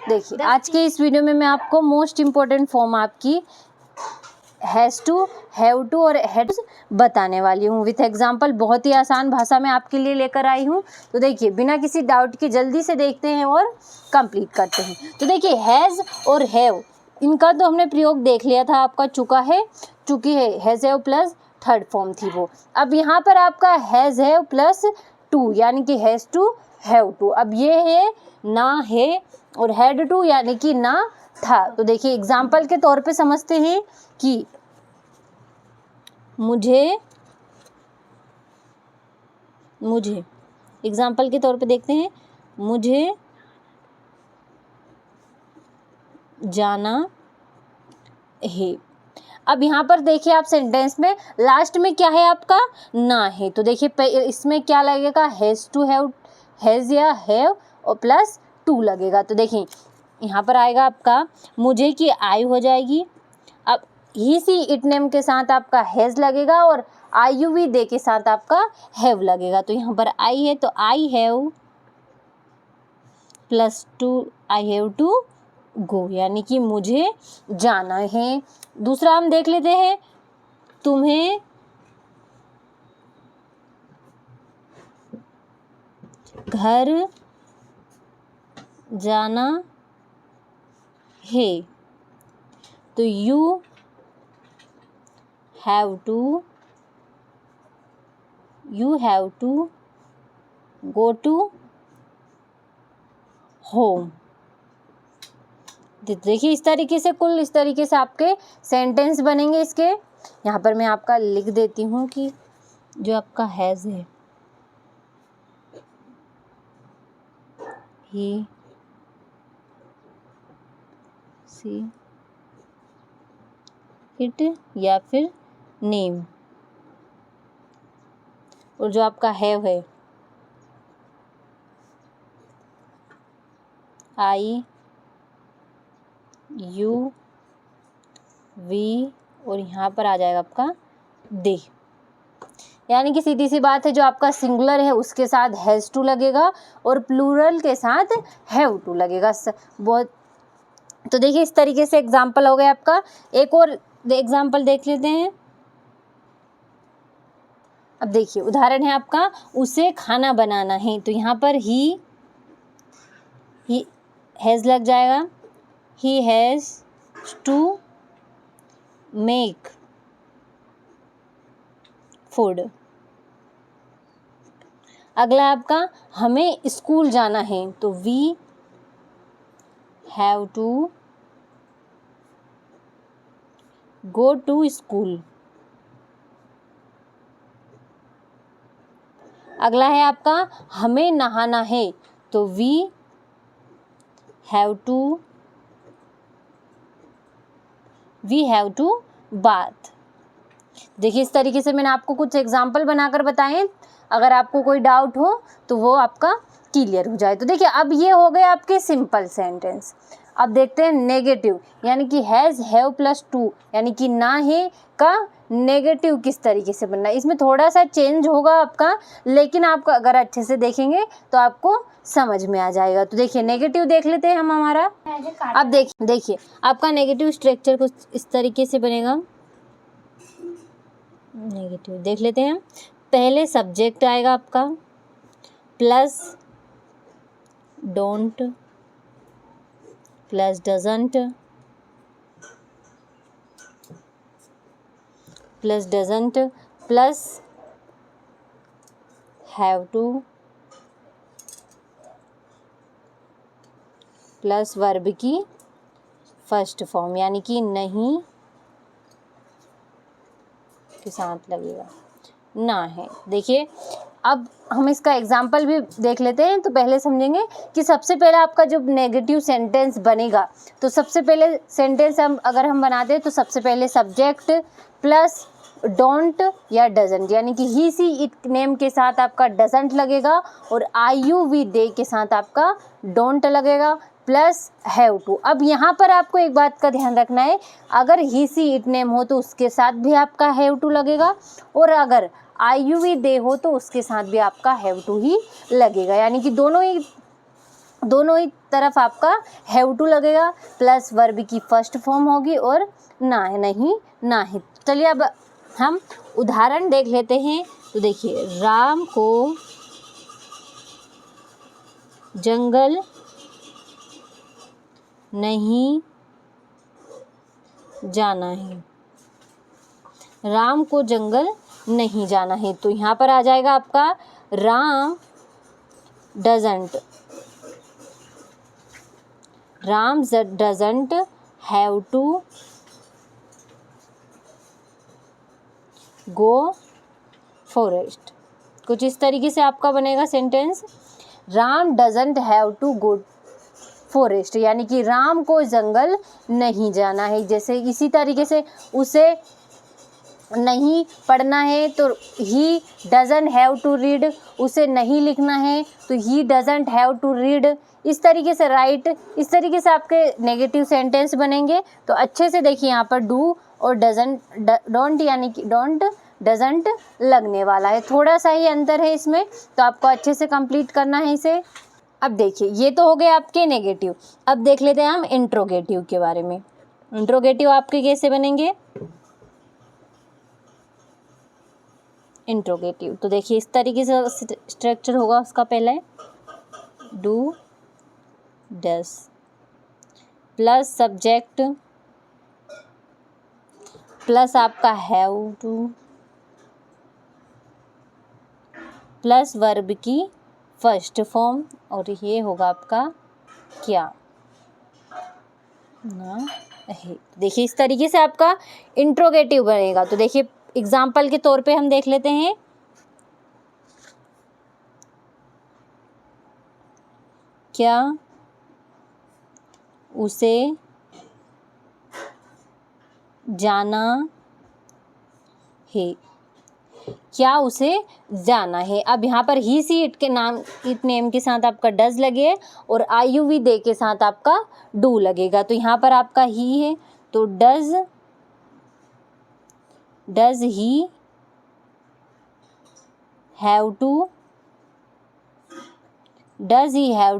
देखिए आज के इस वीडियो में मैं आपको मोस्ट इम्पोर्टेंट फॉर्म आपकी हैज़ टू, हैव टू और हैड बताने वाली हूँ विथ एग्जांपल। बहुत ही आसान भाषा में आपके लिए लेकर आई हूँ। तो देखिए बिना किसी डाउट के जल्दी से देखते हैं और कंप्लीट करते हैं। तो देखिए हैज़ और हैव, इनका तो हमने प्रयोग देख लिया था, आपका चुकी है has have plus third form थी वो। अब यहाँ पर आपका हैज़ हैव प्लस टू यानी कि हैज़ टू हैव टू। अब ये है ना है और हैड टू यानी कि ना था। तो देखिए एग्जाम्पल के तौर पे समझते हैं कि मुझे एग्जाम्पल के तौर पे देखते हैं, मुझे जाना है। अब यहाँ पर देखिए आप सेंटेंस में लास्ट में क्या है आपका ना है। तो देखिए इसमें क्या लगेगा, हैज़ टू हैव, हैज़ या हैव और प्लस टू लगेगा। तो देखिए यहाँ पर आएगा आपका मुझे की आई हो जाएगी। अब ही सी इट नेम के साथ आपका हैज़ लगेगा और आई यू वी दे के साथ आपका हैव लगेगा। तो यहाँ पर आई है तो I have plus two I have to go यानी कि मुझे जाना है। दूसरा हम देख लेते हैं, तुम्हें घर जाना है। तो you have to go to home. देखिए इस तरीके से आपके सेंटेंस बनेंगे इसके। यहाँ पर मैं आपका लिख देती हूँ कि जो आपका हैज़ है, ही सी इट या फिर नेम, और जो आपका हैव है आई यू वी और यहाँ पर आ जाएगा आपका दे। यानी कि सीधी सी बात है, जो आपका सिंगुलर है उसके साथ हैज़ टू लगेगा और प्लूरल के साथ हैव टू लगेगा। बहुत तो देखिए इस तरीके से एग्जाम्पल हो गया आपका। एक और एग्जाम्पल देख लेते हैं। अब देखिए उदाहरण है आपका, उसे खाना बनाना है। तो यहाँ पर ही हैज़ लग जाएगा, he has to make food. अगला आपका हमें स्कूल जाना है। तो we have to go to school. अगला है आपका हमें नहाना है। तो वी हैव टू बाथ। देखिए इस तरीके से मैंने आपको कुछ एग्जाम्पल बनाकर बताए। अगर आपको कोई डाउट हो तो वो आपका क्लियर हो जाए। तो देखिए अब ये हो गए आपके सिंपल सेंटेंस। अब देखते हैं नेगेटिव, यानी कि हैज़ हैव प्लस टू यानी कि ना है का नेगेटिव किस तरीके से बनना है। इसमें थोड़ा सा चेंज होगा आपका, लेकिन आपको अगर अच्छे से देखेंगे तो आपको समझ में आ जाएगा। तो देखिए नेगेटिव देख लेते हैं हम हमारा। अब देखिए आपका नेगेटिव स्ट्रक्चर कुछ इस तरीके से बनेगा। नेगेटिव देख लेते हैं। पहले सब्जेक्ट आएगा आपका plus don't plus doesn't plus have two plus verb की फर्स्ट फॉर्म यानी कि नहीं के साथ लगेगा ना है। देखिए अब हम इसका एग्जाम्पल भी देख लेते हैं। तो पहले समझेंगे कि सबसे पहले आपका जब नेगेटिव सेंटेंस बनेगा तो सबसे पहले सेंटेंस अगर हम बनाते हैं तो सबसे पहले सब्जेक्ट प्लस डोंट या डजंट यानी कि ही सी इट नेम के साथ आपका डजंट लगेगा और आई यू वी दे के साथ आपका डोंट लगेगा प्लस हैव टू। अब यहाँ पर आपको एक बात का ध्यान रखना है, अगर ही सी इट नेम हो तो उसके साथ भी आपका हैव टू लगेगा और अगर आई यू वी दे हो तो उसके साथ भी आपका हैव टू ही लगेगा। यानी कि दोनों ही दोनों ही तरफ आपका हैव टू लगेगा, प्लस वर्ब की फर्स्ट फॉर्म होगी और ना है, नहीं ना है। चलिए अब हम उदाहरण देख लेते हैं। तो देखिए, राम को जंगल नहीं जाना है, राम को जंगल नहीं जाना है। तो यहाँ पर आ जाएगा आपका Ram doesn't have to go forest. कुछ इस तरीके से आपका बनेगा sentence, Ram doesn't have to go forest, यानी कि राम को जंगल नहीं जाना है। जैसे इसी तरीके से उसे नहीं पढ़ना है तो he doesn't have to read, उसे नहीं लिखना है तो he doesn't have to read. इस तरीके से राइट, इस तरीके से आपके नेगेटिव सेंटेंस बनेंगे। तो अच्छे से देखिए, यहाँ पर डू और डोंट यानी कि डोंट डजंट लगने वाला है, थोड़ा सा ही अंतर है इसमें, तो आपको अच्छे से कंप्लीट करना है इसे। अब देखिए, ये तो हो गए आपके नेगेटिव। अब देख लेते हैं हम इंट्रोगेटिव के बारे में। इंट्रोगेटिव आपके कैसे बनेंगे? इंट्रोगेटिव तो देखिए इस तरीके से स्ट्रक्चर होगा उसका। पहले do does plus subject plus आपका हैव टू प्लस वर्ब की फर्स्ट फॉर्म, और ये होगा आपका क्या ना है। देखिए इस तरीके से आपका इंट्रोगेटिव बनेगा। तो देखिए एग्जाम्पल के तौर पे हम देख लेते हैं। क्या उसे जाना है, क्या उसे जाना है। अब यहाँ पर ही सी इट के नाम इट नेम के साथ आपका डज लगे और IUV दे के साथ आपका डू लगेगा। तो यहाँ पर आपका ही है तो does he have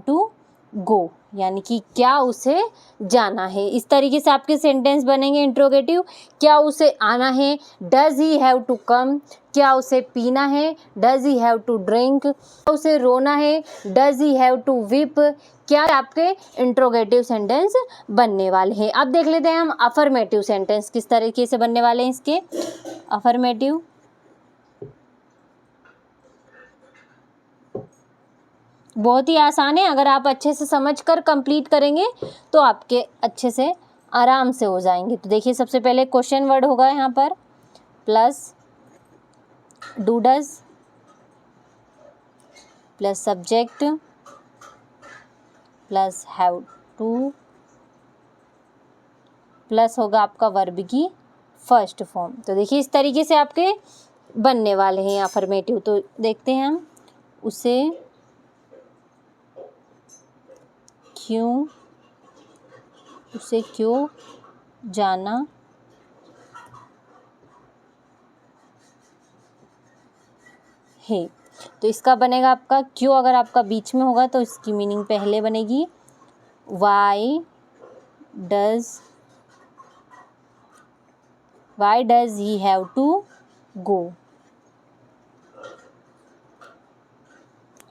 to go, यानी कि क्या उसे जाना है। इस तरीके से आपके सेंटेंस बनेंगे इंट्रोगेटिव। क्या उसे आना है, does he have to come. क्या उसे पीना है, does he have to drink. क्या उसे रोना है, does he have to weep. क्या आपके इंट्रोगेटिव सेंटेंस बनने वाले हैं। अब देख लेते हैं हम अफर्मेटिव सेंटेंस किस तरीके से बनने वाले हैं इसके। अफर्मेटिव बहुत ही आसान है, अगर आप अच्छे से समझकर कंप्लीट करेंगे तो आपके अच्छे से आराम से हो जाएंगे। तो देखिए सबसे पहले क्वेश्चन वर्ड होगा यहाँ पर, plus do does plus subject plus have two plus होगा आपका वर्ब की फर्स्ट फॉर्म। तो देखिए इस तरीके से आपके बनने वाले हैं अफर्मेटिव। तो देखते हैं हम, उसे क्यों जाना है। तो इसका बनेगा आपका क्यों, अगर आपका बीच में होगा तो इसकी मीनिंग पहले बनेगी why does he have to go.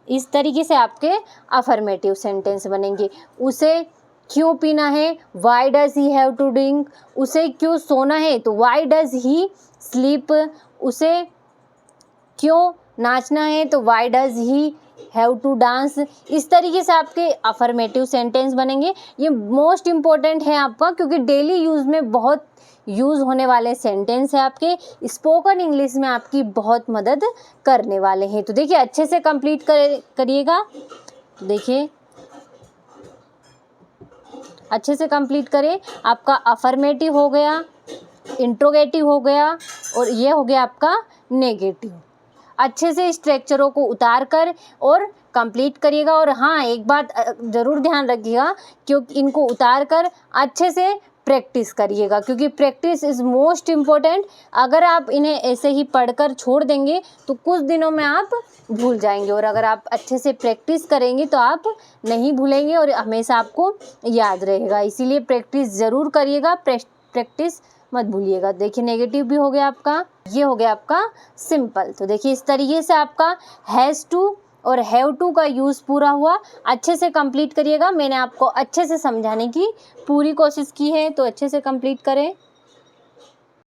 इस तरीके से आपके अफर्मेटिव सेंटेंस बनेंगे। उसे क्यों पीना है, why does he have to drink. उसे क्यों सोना है तो वाई डज ही स्लीप। उसे क्यों नाचना है तो why does he have to dance. इस तरीके से आपके अफर्मेटिव सेंटेंस बनेंगे। ये मोस्ट इम्पॉर्टेंट है आपका, क्योंकि डेली यूज़ में बहुत यूज़ होने वाले सेंटेंस है आपके, स्पोकन इंग्लिश में आपकी बहुत मदद करने वाले हैं। तो देखिए अच्छे से कंप्लीट करिएगा। तो देखिए अच्छे से कंप्लीट करें। आपका अफर्मेटिव हो गया, इंट्रोगेटिव हो गया और ये हो गया आपका नेगेटिव। अच्छे से स्ट्रक्चरों को उतार कर और कंप्लीट करिएगा। और हाँ, एक बात ज़रूर ध्यान रखिएगा, क्योंकि इनको उतार कर अच्छे से प्रैक्टिस करिएगा, क्योंकि प्रैक्टिस इज़ मोस्ट इम्पोर्टेंट। अगर आप इन्हें ऐसे ही पढ़कर छोड़ देंगे तो कुछ दिनों में आप भूल जाएंगे, और अगर आप अच्छे से प्रैक्टिस करेंगे तो आप नहीं भूलेंगे और हमेशा आपको याद रहेगा। इसीलिए प्रैक्टिस ज़रूर करिएगा, प्रैक्टिस मत भूलिएगा। देखिए नेगेटिव भी हो गया आपका, ये हो गया आपका सिंपल। तो देखिए इस तरीके से आपका हैज़ टू और हैव टू का यूज़ पूरा हुआ। अच्छे से कंप्लीट करिएगा। मैंने आपको अच्छे से समझाने की पूरी कोशिश की है, तो अच्छे से कंप्लीट करें।